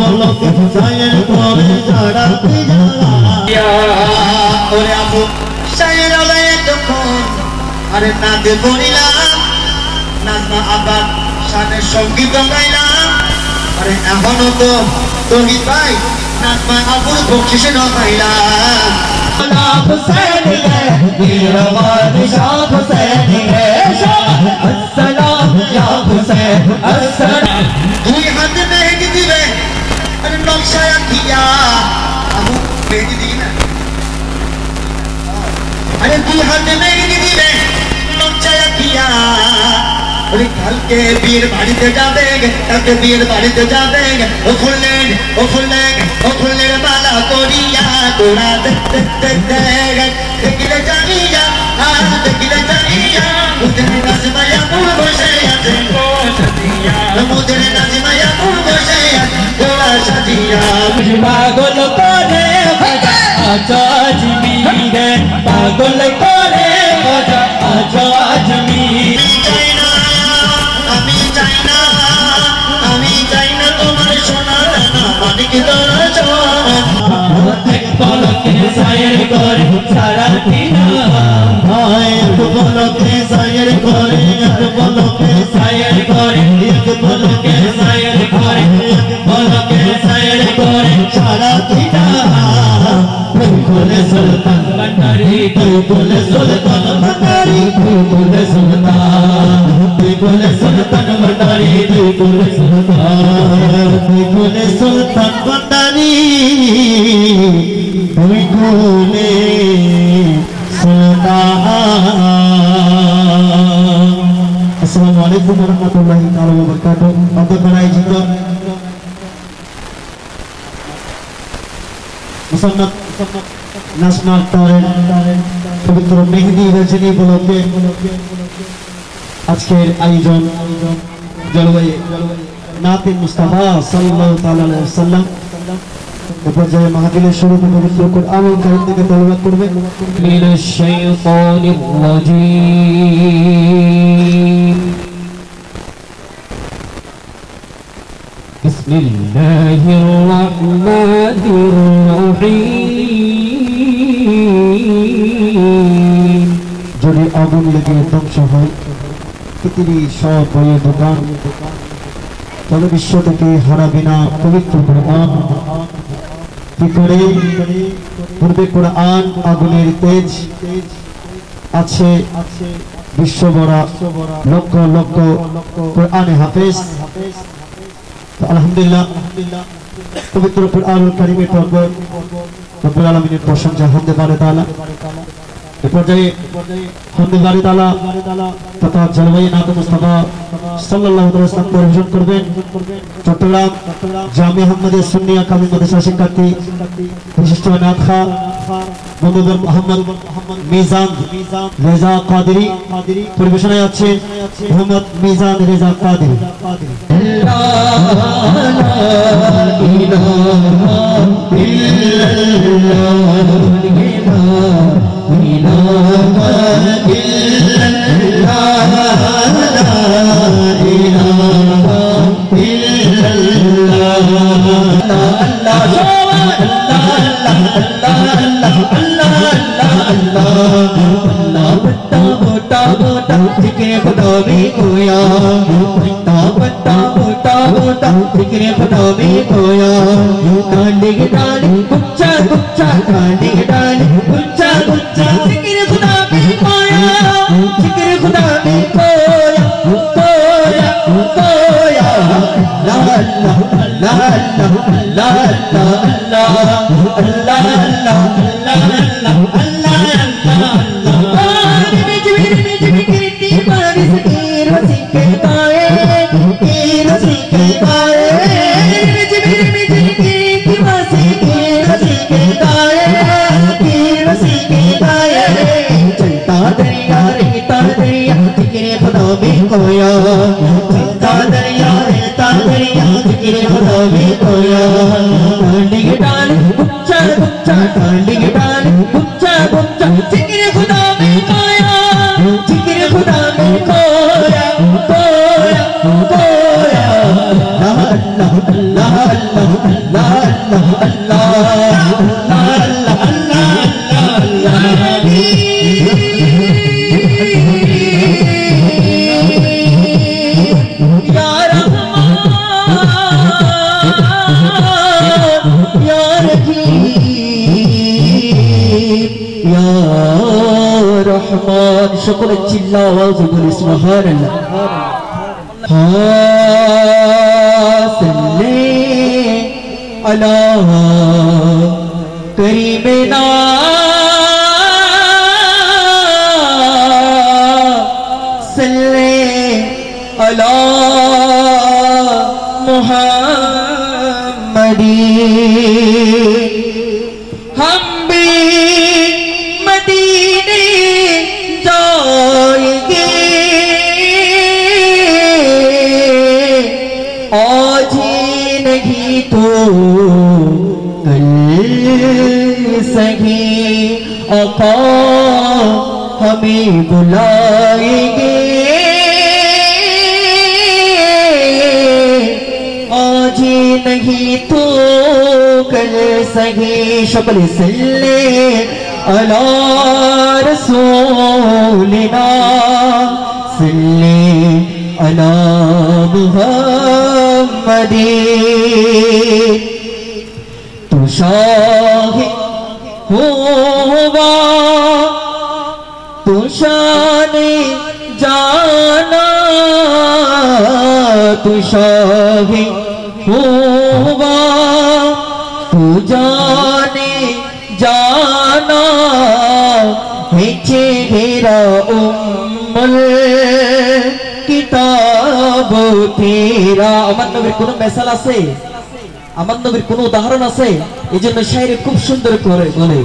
পলকে সায়ের করে সারাতে জ্বালা ওরে আপু সায়ের আলায় তখন আরে নাতে বলিলাম নাজমা আবার শানের সঙ্গীত গাইলাম আরে এখনো তো তহিদ ভাই নাজমা আবুর বকশিশে ন গাইলাম हुसैन है मेरा बादशाह हुसैन है अस्सलाम या हुसैन अस्सलाम দুই হাতে মেহেদি দিবে আরে নকশা কিয়া আবু মেহেদি দিই না আরে দুই হাতে মেহেদি দিবে নকশা কিয়া আরে কালকে বিয়ের বাড়িতে যাবে কালকে বিয়ের বাড়িতে যাবে ও ফুলের মালা করিয়া তোরা দেখিলে জানিয়া দেখিলে জানিয়া মুদের নাজমায়া মুর বসে আছে মুদের নাজমায়া মুর বসে আছে তোরা সাজিয়া পাগল করে বাজা আজমিরে পাগল করে বাজা আজমিরে আমি চাই না তোমার সোনা দানা মানিক দরজন এক পলকে সায়ের করে সারা দিন এক পলকে সায়ের করে এক পলকে সায়ের করে এক পলকে সায়ের করে এক পলকে সায়ের করে সারা দিন তুই বলে সুলতান ভান্ডারি তুই বলে সুলতান ভান্ডারি তুই বলে সুলতান তুই বলে সুলতান ভান্ডারি তুই বলে সুলতান তুই বলে সুলতান ভান্ডারি তুই বলে সুলতান আসসালামু আলাইকুম ওয়া রাহমাতুল্লাহি ওয়া বারাকাতুহু অধ্যক্ষের আয়োজিত মুসান্নাদ ন্যাশনাল ট্যালেন্ট পবিত্র মেহেদি রজনী উপলক্ষে আজকের আয়োজন জলবায়ু নাতে মুস্তাফা সাল্লাল্লাহু তাআলা আলাইহি ওয়াসাল্লাম পর্যায়ে মাহফিলের শুরুতে পবিত্র কোরআনুল কারীম থেকে তেলাওয়াত করবে মিনাশ শাইতানির রাজীম বিসমিল্লাহির রাহমানির রহিম যদি আগুন লেগে ধ্বংস হয় পৃথিবী সব বইয়ের দোকান তবে বিশ্ব থেকে হারাবে না পবিত্র কোরআন কি করে পূর্বে কোরআন আগুনের তেজ আছে বিশ্বভরা লক্ষ লক্ষ কোরআনে হাফেজ আলহামদুলিল্লাহ পবিত্র কোরআনুল কারীমের পর্বত রব্বুল আলামিনের প্রশংসা হামদে বারে তাআলা এ পর্যায়ে হামদে বারে তাআলা তথা জলবায়ু নাতে মুস্তাফা সাল্লাল্লাহু আলাইহি ওয়াসাল্লাম পরিবেশন করবেন চট্টগ্রাম জামিয়া আহমদিয়া সুন্নিয়া কামিল মাদ্রাসা শিক্ষার্থী বিশিষ্ট নাত খা বন্ধুবর মোহাম্মদ মিজান রেজা কাদেরী পরিবেশনায় আছে মোহাম্মদ মিজান রেজা কাদেরী সকলে চিল্লা আওয়াজ বলে সুবহানাল্লাহ সাল্লি আলা করিমনা সাল্লি আলা মুহাম্মাদি हम भी मदीने जाएंगे आज ही नहीं तो कल सही आका हमें बुलाएंगे आज ही नहीं तो कल सही शक्ल सल्ले अला रसूलिना सल्ले अला मुहम्मदी तू शाहिद होगा तू शाने जाना तू शाहिद होगा तू जाने जाना नीचे घेरा उम्मुल किताब तेरा আমার নবীর কোন মেসাল আছে আমার নবীর কোন উদাহরণ আছে এজন্য শায়রে খুব সুন্দর করে বলে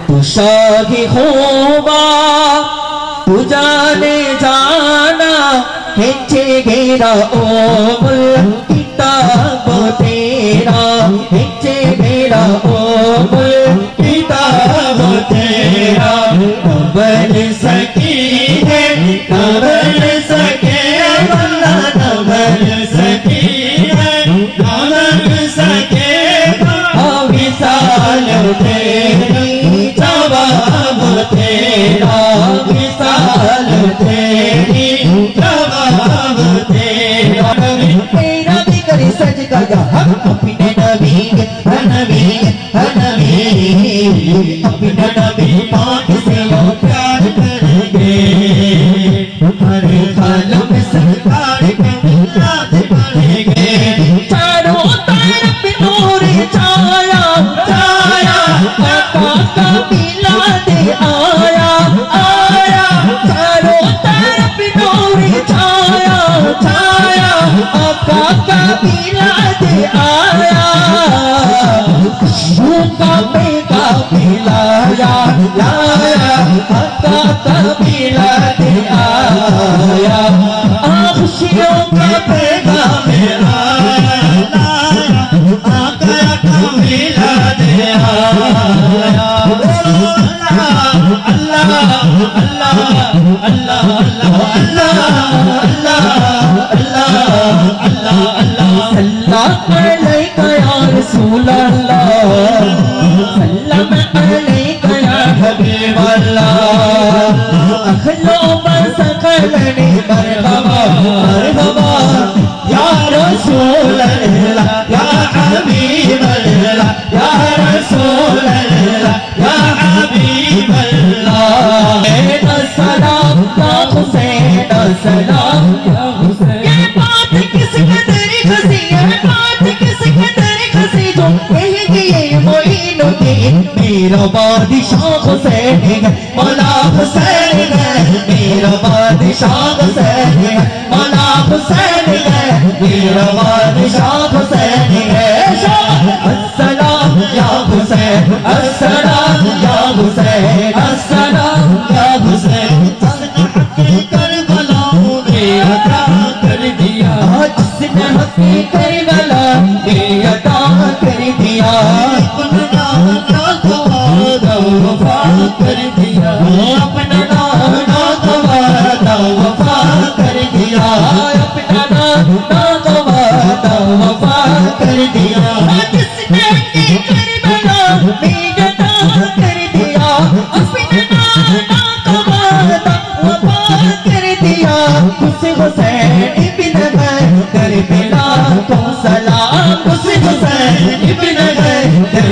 তু শাহি হোবা তু জানে জানা नीचे घेरा उम्मुल किताब तेरा नीचे घेरा उम्मुल किताब तेरा बन सकी है बन सके वल्ला बन सकी है बन सके विशाल तेरी जवाब तेरा विशाल तेरी जवाब तेरा तेरा भी करे सज गया हम अपने नबी अपने नबी पाक से प्यार करेंगे हर हाल में सरकार के याद करेंगे चारों तरफ नूर छाया छाया आका का मिलाद आया आया चारों तरफ नूर छाया छाया आका का मिलाद आया खुशियों का मेगा मिलाया लाया आका का मिलाद आया खुशियों का मेगा मिलाया लाया आका का मिलाद आया अल्लाह अल्लाह अल्लाह अल्लाह अल्लाह अल्लाह अल्लाह सल्लल्लाहु अलैहि या रसूल अल्लाह सल्लल्लाहु अलैहि या हबीब अल्लाह अखलो बसखलनी मरहबा मरहबा या रसूल अल्लाह या हबीब अल्लाह या रसूल अल्लाह या हबीब अल्लाह सलाम या हुसैन सलाम या हुसैन ये बात किस कदर खसी ये बात किस कदर खसी जो कहेंगे ये मोइनुद्दीन मेरा बादशाह हुसैन है मौला हुसैन है मेरा बादशाह हुसैन है मौला हुसैन है मेरा बादशाह हुसैन है अस्सलाम या हुसैन अस्सलाम या हुसैन अस्सलाम या हुसैन करबला में अता कर दिया जिसने हक़ करबला में अता कर दिया अपना नाता वफा कर दिया अपना नाता वफा कर दिया अपना नाता वफा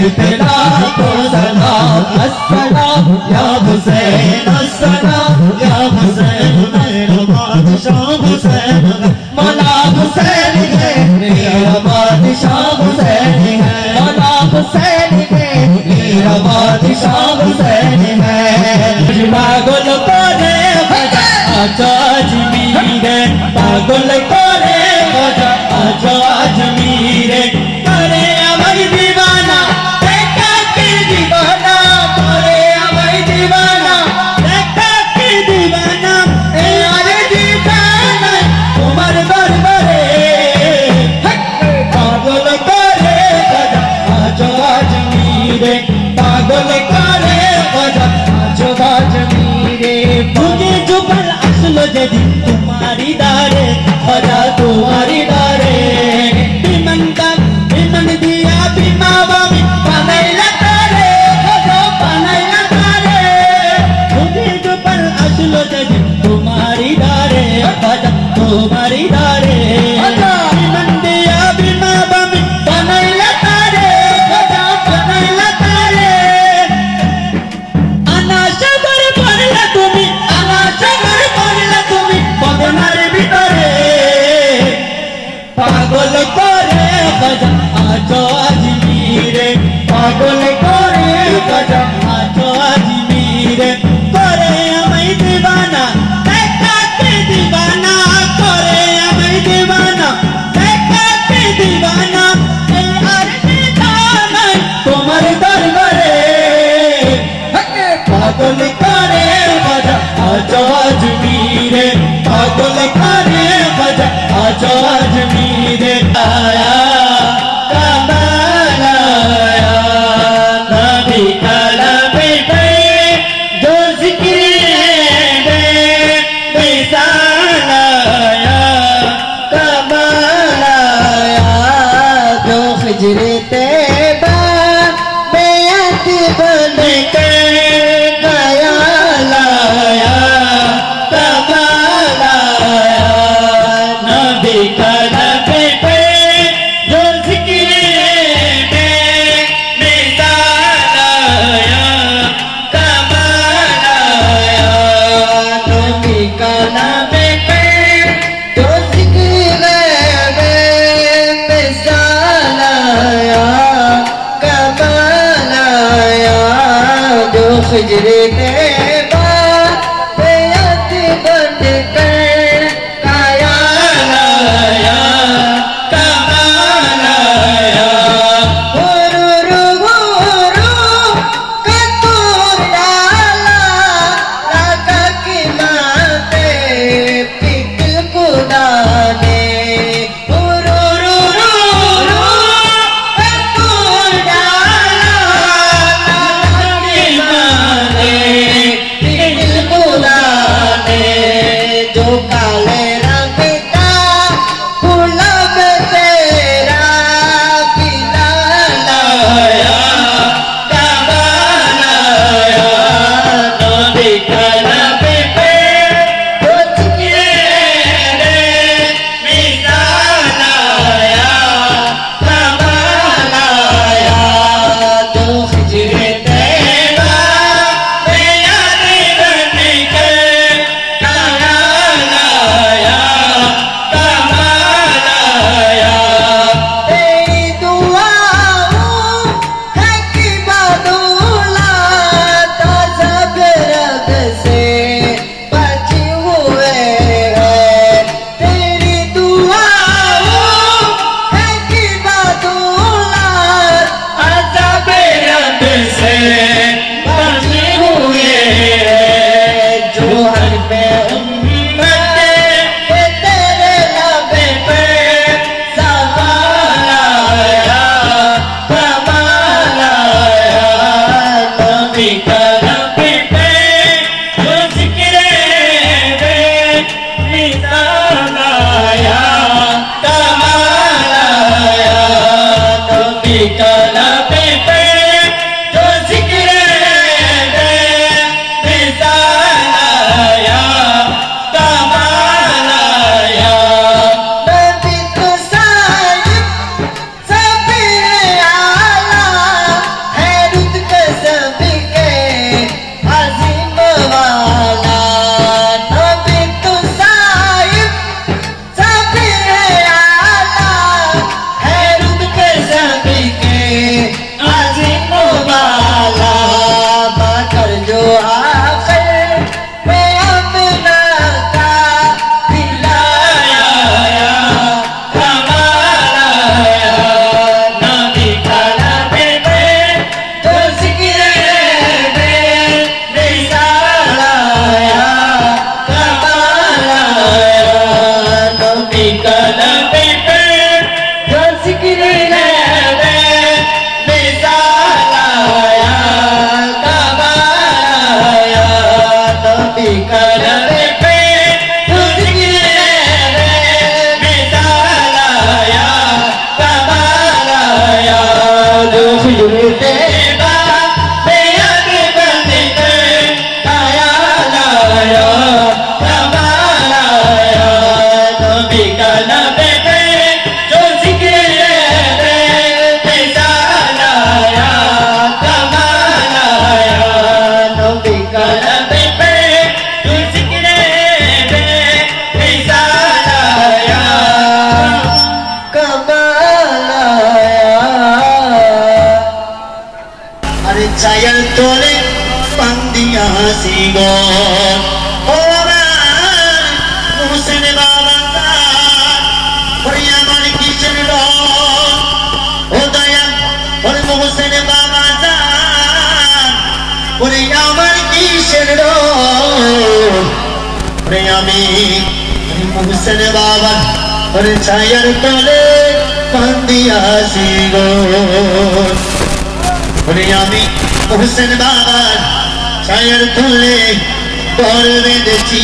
करते लाखों सलाम अस्सलाम या हुसैन अस्सलाम या हुसैन मेरा बादशाह हुसैन मौला हुसैन है मेरा बादशाह हुसैन है मौला हुसैन है मेरा बादशाह हुसैन है पागल करे आजा अजमीर पागल करे आजा अजमीर करे अमर दीवाना देखा के दीवाना करे अमर दीवाना देखा के दीवाना यार दीवाना उमर दरबारे पागल करे आजा अजमीर पागल करे आजा अजमीर मुझे जुबल असलो जदी तुम्हारी दारे खजा तुम्हारी दारे बिमंदा बिमन दिया बिमावा में पनैला तारे खजा पनैला तारे मुझे जुबल असलो जदी तुम्हारी दारे खजा तुम्हारी दारे बिमन दिया बिमावा में पनैला तारे खजा पनैला तारे आना शगर पड़ला तुम्हें आना शगर पड़ला तुम्हें बदनार ভিতরে পাগল করে গজা আজো আজমিরে পাগল করে গজা আজো আজমিরে করে আমায় দিবানা দেখা কে দিবানা করে আমায় দিবানা দেখা কে দিবানা এই আর দিবানা তোমার দরবারে পাগল করে গজা আজো আজমিরে पागल करे बजा आजा अजमीर आया कमाल आया नबी कलम पे जो जिक्र है मिसाल आया कमाल आया जो हिजरे तैबा बेअत बन के गया लाया हिजरे तैबा बेअत बन कर काया लाया कमाल आया गुरु कतूर डाला लगा की माते पिकल कुदाने गुरु कतूर डाला लगा की माते दुरूद बेअद बंद कर आया लाया कमाल आया नबी का नबी पे जो जिक्र है मिसाल आया कमाल आया नबी का नबी पे जो जिक्र है मिसाल आया कमाल आया अरे चायल तोले पंदिया सिगो ओ हुसैन बाबा का और यामन किशन रो ओ दया और हुसैन बाबा जान और यामन किशन रो और यामी हुसैन बाबा और चायल तोले पंदिया सिगो और यामी हुसैन बाबा ছায়ার তলে ঘর বেঁধেছি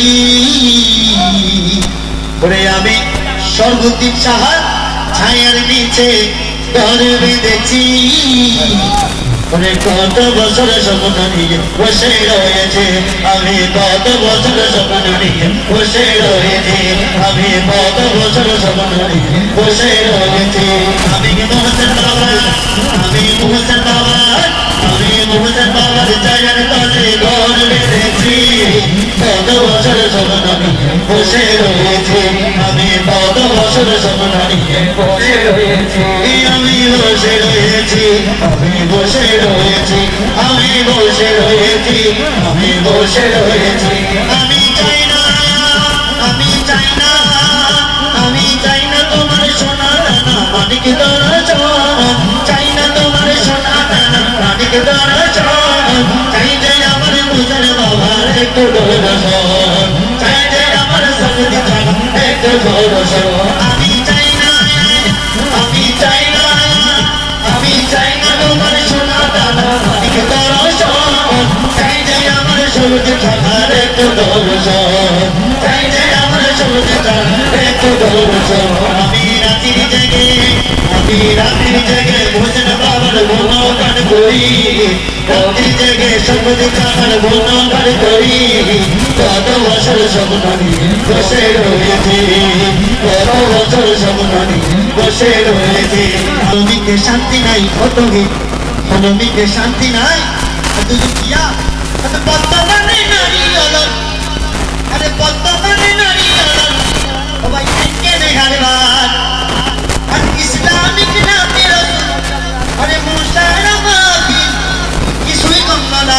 ওরে আমি সর্বদ্বীপ সাহার ছায়ার নিচে ঘর বেঁধেছি ওরে কত বছর স্বপ্ন নিয়ে বসে রয়েছে আমি কত বছর স্বপ্ন নিয়ে বসে রয়েছে আমি কত বছর স্বপ্ন নিয়ে বসে রয়েছে আমি মোহসেন বাবা আমি মোহসেন বাবা আমি মোহসেন বাবার ছায়ার তলে ঘর বেঁধেছি কত বছর স্বপ্ন নিয়ে বসে রয়েছে আমি কত বছর স্বপ্ন নিয়ে বসে রয়েছে আমি বসে রয়েছি আমি বসে রয়েছি আমি বসে রয়েছি আমি বসে রয়েছি আমি চাই না আমি চাই না আমি চাই না তোমার সোনা দানা মানিক দর্শন চাই না তোমার সোনা দানা মানিক দর্শন চাই যে আমার মুসল বাবার একটু দর্শন চাই যে আমার সবজি ছাড়া একটু দর্শন আমি চাই না আমি চাই না আমি চাই না তোমার সোনা দানা মানিক দর্শন চাই যে আমার সবজি ছাড়া একটু দর্শন চাই যে আমার সবজি ছাড়া একটু দর্শন আমি রাত্রি জেগে ভোজন বাবার গুণগান করি রাত্রি জেগে সবজি ছাড়ার গুণগান করি কত বছর স্বপ্ন নিয়ে বসে রয়েছে কত বছর স্বপ্ন নিয়ে বসে রয়েছে নবীকে শান্তি নাই কত গে নবীকে শান্তি নাই কত দুঃখিয়া কত বর্তমানে নারী হলো আরে বর্তমানে নারী হলো সবাই থেকে নেহারবার আর ইসলামিক নামে রসুল আরে মুশারফি কিছুই কমলার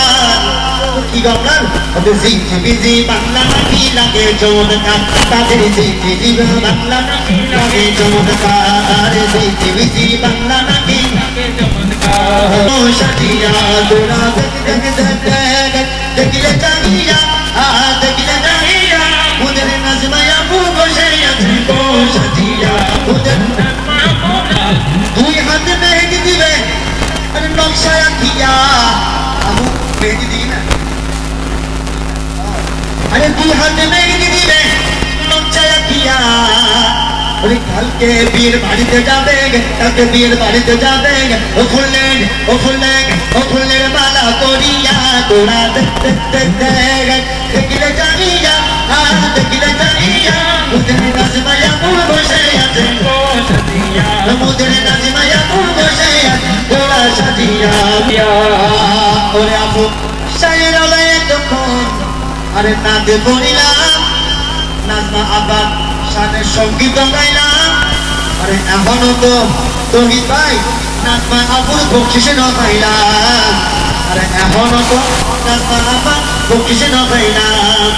কি কমলার ওদের জিজি বিজি বাংলা নাকি লাগে চমৎকার তাদের জিজি বাংলা নাকি লাগে চমৎকার জিজি বিজি বাংলা নাকি লাগে চমৎকার ও সাজিয়া তোরা দেখলে চাহিয়া দেখলে চাহিয়া ওদের নাজমায়া বসে আছে ও সাজিয়া ওদের দুই হাতে মেহেদি দিবে আর নকশা আঁকিয়া আমু মেহেদি দিই না আরে দুই হাতে মেহেদি দিবে নকশা আঁকিয়া ওরে কালকে বিয়ের বাড়িতে যাবে কালকে বিয়ের বাড়িতে যাবে ও ফুলের মালা করিয়া তোরা দেখলে জানিয়া দেখলে জানিয়া ওদের নাজমায়া বসে আছে মুদের নাজমায়া বসে আছে তোরা সাজিয়া ওরে আপু শায়ের আলায় তখন আরে নাচে পড়িলাম নাজমা আবার শানের সঙ্গীত গাইলাম আরে এখনো তো তহিদ ভাই নাজমা আবুর বকশিসে না পাইলাম আরে এখনো তো নাজমা আবার বকশিসে না পাইলাম